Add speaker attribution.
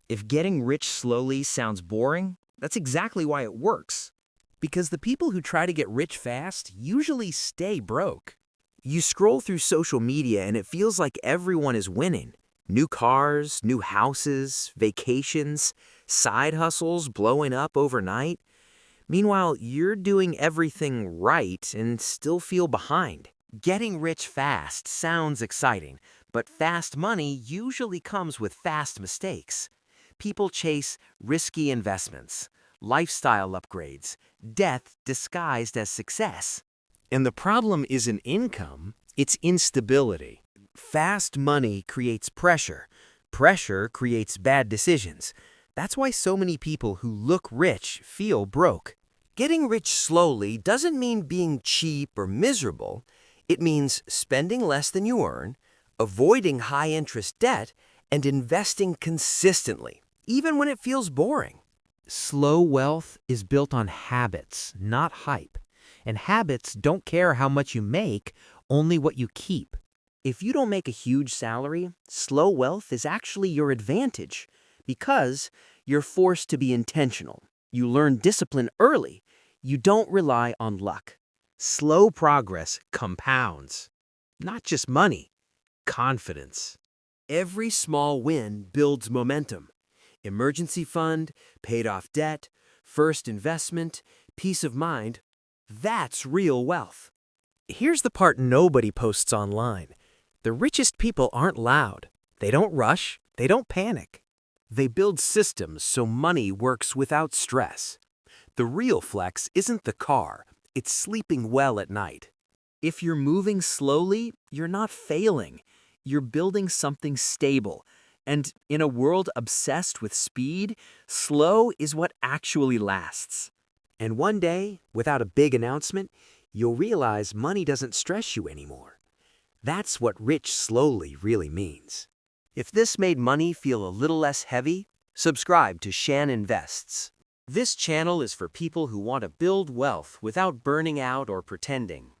Speaker 1: If getting rich slowly sounds boring, that's exactly why it works.
Speaker 2: Because the people who try to get rich fast usually stay broke. You scroll through social media and it feels like everyone is winning. New cars, new houses, vacations, side hustles blowing up overnight. Meanwhile, you're doing everything right and still feel behind. Getting rich fast sounds exciting, but fast money usually comes with fast mistakes. People chase risky investments, lifestyle upgrades, death disguised as success.
Speaker 3: And the problem isn't income, it's instability.
Speaker 2: Fast money creates pressure. Pressure creates bad decisions. That's why so many people who look rich feel broke. Getting rich slowly doesn't mean being cheap or miserable. It means spending less than you earn, avoiding high-interest debt, and investing consistently, even when it feels boring. Slow wealth is built on habits, not hype. And habits don't care how much you make, only what you keep. If you don't make a huge salary, slow wealth is actually your advantage because you're forced to be intentional. You learn discipline early. You don't rely on luck. Slow progress compounds. Not just money, confidence. Every small win builds momentum. Emergency fund, paid off debt, first investment, peace of mind. That's real wealth. Here's the part nobody posts online. The richest people aren't loud. They don't rush. They don't panic. They build systems so money works without stress. The real flex isn't the car. It's sleeping well at night. If you're moving slowly, you're not failing. You're building something stable. And in a world obsessed with speed, slow is what actually lasts. And one day, without a big announcement, you'll realize money doesn't stress you anymore. That's what rich slowly really means. If this made money feel a little less heavy, subscribe to Shan Invests. This channel is for people who want to build wealth without burning out or pretending.